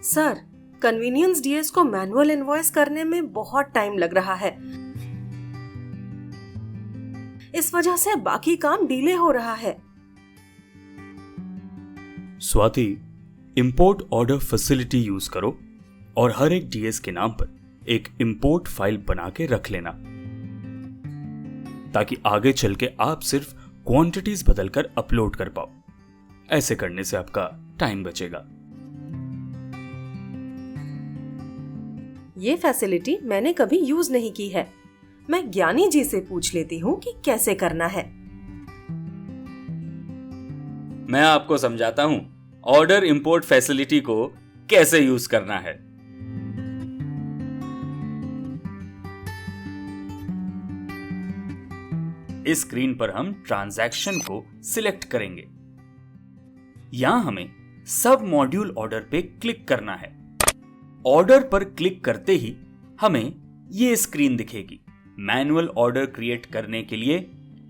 Sir, convenience DS को manual invoice करने में बहुत टाइम लग रहा है। इस वजह से बाकी काम डिले हो रहा है। Swati, import order facility use करो और हर एक डीएस के नाम पर एक इंपोर्ट फाइल बना के रख लेना, ताकि आगे चल के आप सिर्फ क्वांटिटीज बदलकर अपलोड कर पाओ। ऐसे करने से आपका टाइम बचेगा। ये फैसिलिटी मैंने कभी यूज नहीं की है। मैं ज्ञानी जी से पूछ लेती हूँ कि कैसे करना है। मैं आपको समझाता हूं ऑर्डर इंपोर्ट फैसिलिटी को कैसे यूज करना है। इस स्क्रीन पर हम ट्रांजैक्शन को सिलेक्ट करेंगे। यहां हमें सब मॉड्यूल ऑर्डर पे क्लिक करना है। ऑर्डर पर क्लिक करते ही हमें ये स्क्रीन दिखेगी। मैनुअल ऑर्डर क्रिएट करने के लिए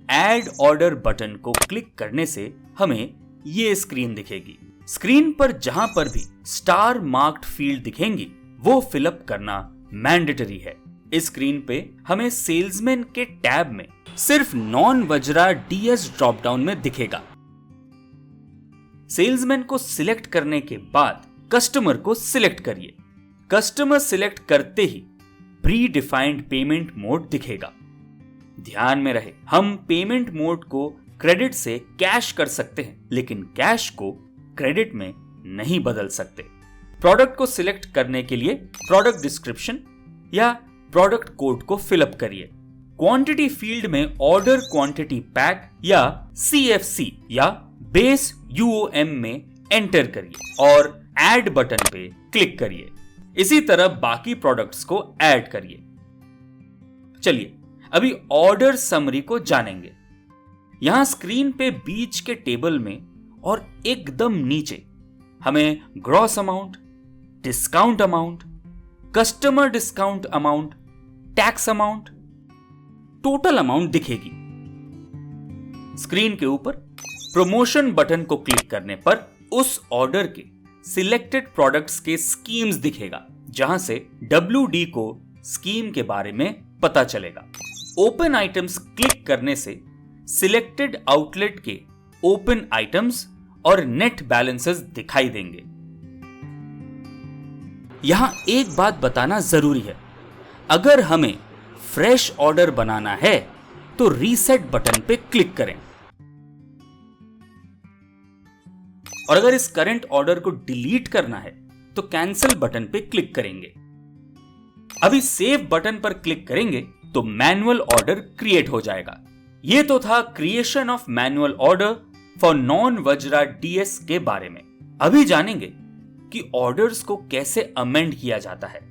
ऐड ऑर्डर बटन को क्लिक करने से हमें ये स्क्रीन दिखेगी। स्क्रीन पर जहां पर भी स्टार मार्क्ड फील्ड दिखेंगी वो फिलअप करना मैंडेटरी है। इस स्क्रीन पे हमें सेल्समैन के टैब में सिर्फ non Vajra DS drop down में दिखेगा। सेल्समैन को सिलेक्ट करने के बाद कस्टमर को सिलेक्ट करिए। कस्टमर सिलेक्ट करते ही प्री डिफाइंड पेमेंट मोड दिखेगा। ध्यान में रहे, हम पेमेंट मोड को क्रेडिट से कैश कर सकते हैं, लेकिन कैश को क्रेडिट में नहीं बदल सकते। प्रोडक्ट को सिलेक्ट करने के लिए प्रोडक्ट डिस्क्रिप्शन या प्रोडक्ट कोड को फिलअप करिए। क्वांटिटी फील्ड में ऑर्डर क्वांटिटी पैक या सीएफसी या बेस यूओएम में एंटर करिए और ऐड बटन पे क्लिक करिए। इसी तरह बाकी प्रोडक्ट्स को ऐड करिए। चलिए अभी ऑर्डर समरी को जानेंगे। यहां स्क्रीन पे बीच के टेबल में और एकदम नीचे हमें gross amount, discount amount, customer discount amount, tax amount, total amount दिखेगी। स्क्रीन के ऊपर प्रमोशन बटन को क्लिक करने पर उस ऑर्डर के सिलेक्टेड प्रोडक्ट्स के स्कीम्स दिखेगा, जहां से WD को स्कीम के बारे में पता चलेगा। ओपन आइटम्स क्लिक करने से सिलेक्टेड आउटलेट के ओपन आइटम्स और नेट बैलेंसेस दिखाई देंगे। यहां एक बात बताना जरूरी है, अगर हमें फ्रेश ऑर्डर बनाना है तो रीसेट बटन पे क्लिक करें, और अगर इस करंट ऑर्डर को डिलीट करना है तो कैंसिल बटन पे क्लिक करेंगे। अभी सेव बटन पर क्लिक करेंगे तो मैनुअल ऑर्डर क्रिएट हो जाएगा। यह तो था creation of manual order for non Vajra DS के बारे में। अभी जानेंगे कि ऑर्डर्स को कैसे अमेंड किया जाता है।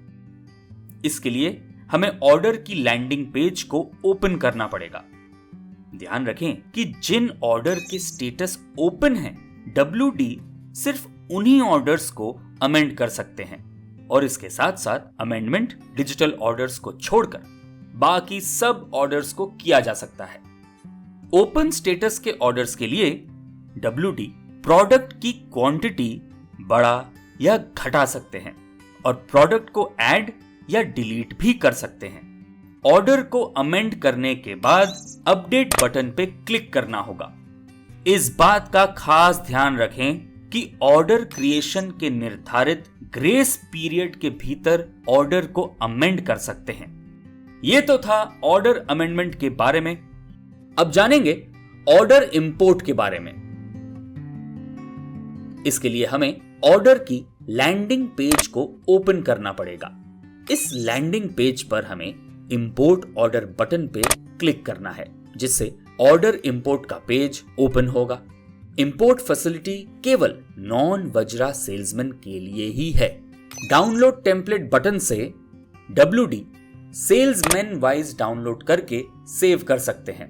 इसके लिए हमें ऑर्डर की लैंडिंग पेज को ओपन करना पड़ेगा। ध्यान रखें कि जिन ऑर्डर के स्टेटस ओपन हैं, WD सिर्फ उन्हीं ऑर्डर्स को अमेंड कर सकते हैं, और इसके साथ साथ अमेंडमेंट डिजिटल ऑर्डर्स को छोड़कर बाकी सब ऑर्डर्स को किया जा सकता है। ओपन स्टेटस के ऑर्डर्स के लिए WD प्रोडक्ट की क्वांटिटी बढ़ा या घटा सकते हैं और प्रोडक्ट को ऐड या डिलीट भी कर सकते हैं। ऑर्डर को अमेंड करने के बाद अपडेट बटन पे क्लिक करना होगा। इस बात का खास ध्यान रखें कि ऑर्डर क्रिएशन के निर्धारित ग्रेस पीरियड के भीतर ऑर्डर को अमेंड कर सकते हैं। यह तो था ऑर्डर अमेंडमेंट के बारे में। अब जानेंगे ऑर्डर इंपोर्ट के बारे में। इसके लिए हमें ऑर्डर की लैंडिंग पेज को ओपन करना पड़ेगा। इस लैंडिंग पेज पर हमें इंपोर्ट ऑर्डर बटन पे क्लिक करना है, जिससे ऑर्डर इंपोर्ट का पेज ओपन होगा। इंपोर्ट फैसिलिटी केवल नॉन वज्रा सेल्समैन के लिए ही है। डाउनलोड टेम्पलेट बटन से WD सेल्समैन वाइज डाउनलोड करके सेव कर सकते हैं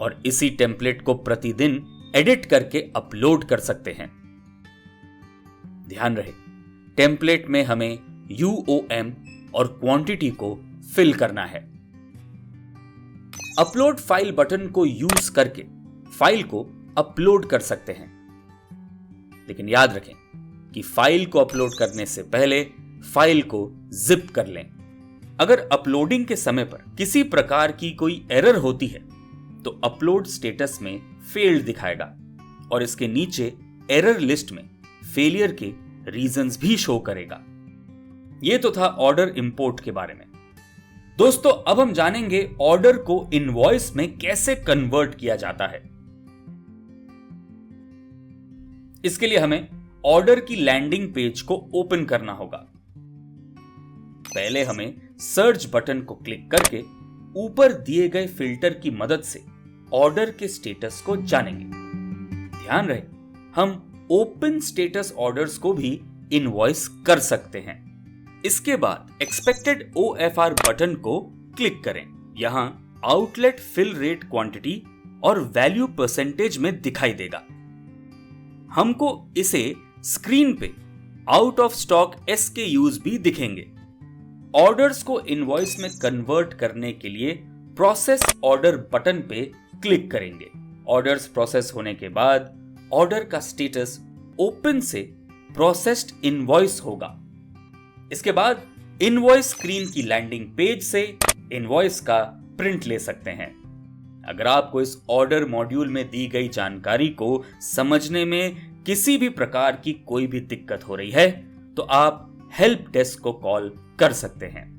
और इसी टेम्पलेट को प्रतिदिन एडिट करके अपलोड कर सकते हैं। ध्यान रहे, टेम्पलेट में हमें UOM और क्वांटिटी को फिल करना है। अपलोड फाइल बटन को यूज करके फाइल को अपलोड कर सकते हैं, लेकिन याद रखें कि फाइल को अपलोड करने से पहले फाइल को जिप कर लें। अगर अपलोडिंग के समय पर किसी प्रकार की कोई एरर होती है तो अपलोड स्टेटस में फेल्ड दिखाएगा और इसके नीचे एरर लिस्ट में फेलियर के रीजंस भी शो करेगा। यह तो था ऑर्डर इंपोर्ट के बारे में। दोस्तों, अब हम जानेंगे ऑर्डर को इनवॉइस में कैसे कन्वर्ट किया जाता है। इसके लिए हमें ऑर्डर की लैंडिंग पेज को ओपन करना होगा। पहले हमें सर्च बटन को क्लिक करके ऊपर दिए गए फिल्टर की मदद से ऑर्डर के स्टेटस को जानेंगे। ध्यान रहे, हम ओपन स्टेटस ऑर्डर्स को भी इनवॉइस कर सकते हैं। इसके बाद एक्सपेक्टेड OFR बटन को क्लिक करें। यहां आउटलेट फिल रेट क्वांटिटी और वैल्यू परसेंटेज में दिखाई देगा। हमको इसे स्क्रीन पे आउट ऑफ स्टॉक SKUs भी दिखेंगे। ऑर्डर्स को इनवॉइस में कन्वर्ट करने के लिए प्रोसेस ऑर्डर बटन पे क्लिक करेंगे। ऑर्डर्स प्रोसेस होने के बाद ऑर्डर का स्टेटस ओपन से प्रोसेस्ड इनवॉइस होगा। इसके बाद इनवॉइस स्क्रीन की लैंडिंग पेज से इनवॉइस का प्रिंट ले सकते हैं। अगर आपको इस ऑर्डर मॉड्यूल में दी गई जानकारी को समझने में किसी भी प्रकार की कोई भी दिक्कत हो रही है तो आप हेल्प डेस्क को कॉल कर सकते हैं।